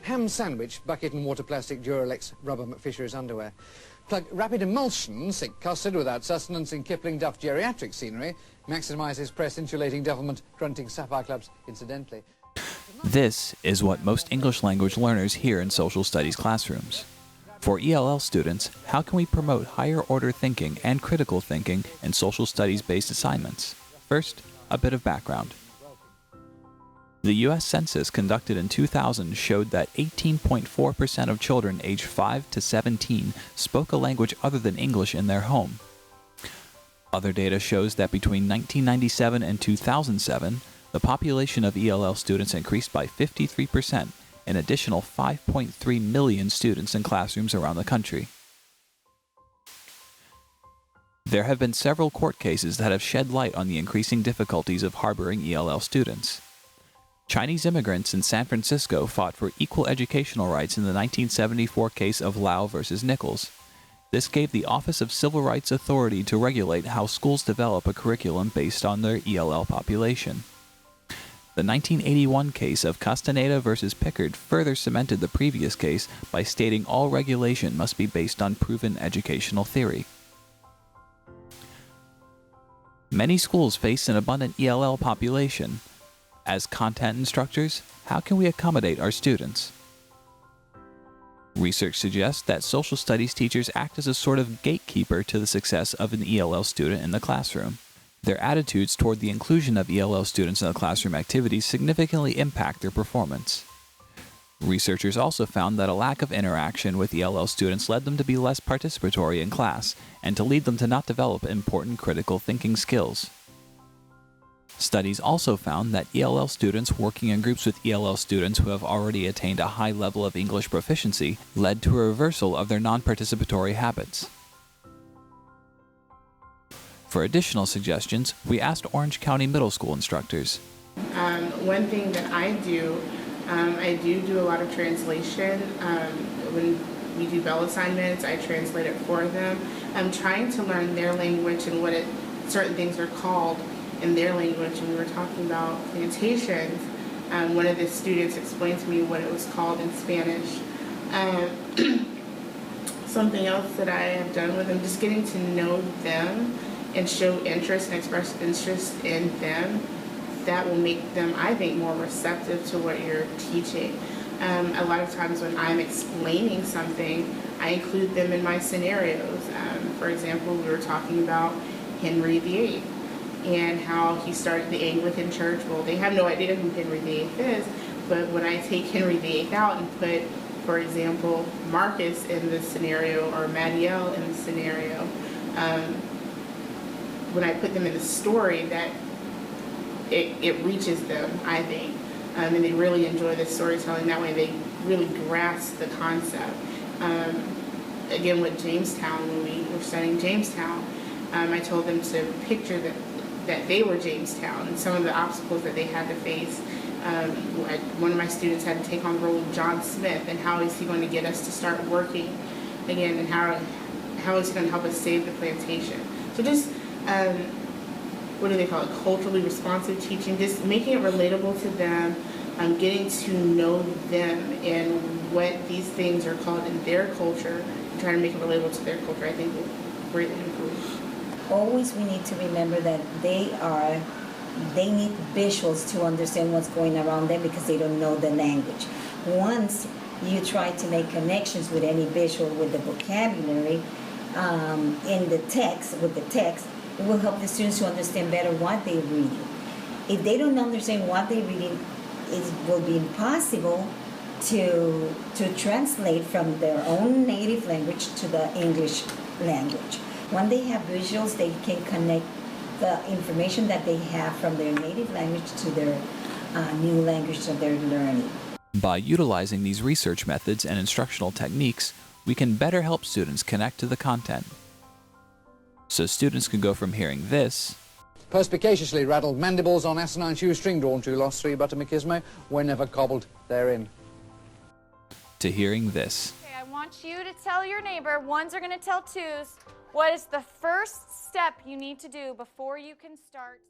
ham sandwich, bucket and water plastic, Duralex, rubber McFisher's underwear. Plug rapid emulsion, sick custard without sustenance in Kipling Duff geriatric scenery, maximises press insulating devilment, grunting sapphire clubs incidentally. This is what most English language learners hear in social studies classrooms. For ELL students, how can we promote higher order thinking and critical thinking in social studies based assignments? First, a bit of background. The U.S. Census conducted in 2000 showed that 18.4% of children aged 5 to 17 spoke a language other than English in their home. Other data shows that between 1997 and 2007, the population of ELL students increased by 53%, an additional 5.3 million students in classrooms around the country. There have been several court cases that have shed light on the increasing difficulties of harboring ELL students. Chinese immigrants in San Francisco fought for equal educational rights in the 1974 case of Lau versus Nichols. This gave the Office of Civil Rights authority to regulate how schools develop a curriculum based on their ELL population. The 1981 case of Castaneda versus Pickard further cemented the previous case by stating all regulation must be based on proven educational theory. Many schools face an abundant ELL population. As content instructors, how can we accommodate our students? Research suggests that social studies teachers act as a sort of gatekeeper to the success of an ELL student in the classroom. Their attitudes toward the inclusion of ELL students in the classroom activities significantly impact their performance. Researchers also found that a lack of interaction with ELL students led them to be less participatory in class and to lead them to not develop important critical thinking skills. Studies also found that ELL students working in groups with ELL students who have already attained a high level of English proficiency led to a reversal of their non-participatory habits. For additional suggestions, we asked Orange County Middle School instructors. One thing that I do a lot of translation. When we do Bell assignments, I translate it for them. I'm trying to learn their language and what certain things are called in their language. And we were talking about plantations. One of the students explained to me what it was called in Spanish. Something else that I have done with them, just getting to know them and show interest and express interest in them, that will make them, I think, more receptive to what you're teaching. A lot of times when I'm explaining something, I include them in my scenarios. For example, we were talking about Henry VIII and how he started the Anglican Church. Well, they have no idea who Henry VIII is, but when I take Henry VIII out and put, for example, Marcus in the scenario or Madiel in the scenario, when I put them in the story, that it reaches them, I think, and they really enjoy the storytelling. That way they really grasp the concept. Again, with Jamestown, when we were studying Jamestown, I told them to picture that they were Jamestown and some of the obstacles that they had to face. One of my students had to take on the role of John Smith, and how is he going to get us to start working again, and how is he going to help us save the plantation. So just what do they call it, culturally responsive teaching, just making it relatable to them, getting to know them and what these things are called in their culture, and trying to make it relatable to their culture, I think will greatly improve. Always we need to remember that they need visuals to understand what's going around them because they don't know the language. Once you try to make connections with any visual with the vocabulary in the text, it will help the students to understand better what they're reading. If they don't understand what they're reading, it will be impossible to translate from their own native language to the English language. When they have visuals, they can connect the information that they have from their native language to their new language that they're learning. By utilizing these research methods and instructional techniques, we can better help students connect to the content. So students can go from hearing this, Perspicaciously rattled mandibles on asinine shoestring drawn to lost three butter machismo were never cobbled therein, to hearing this. Okay, I want you to tell your neighbor, ones are going to tell twos, what is the first step you need to do before you can start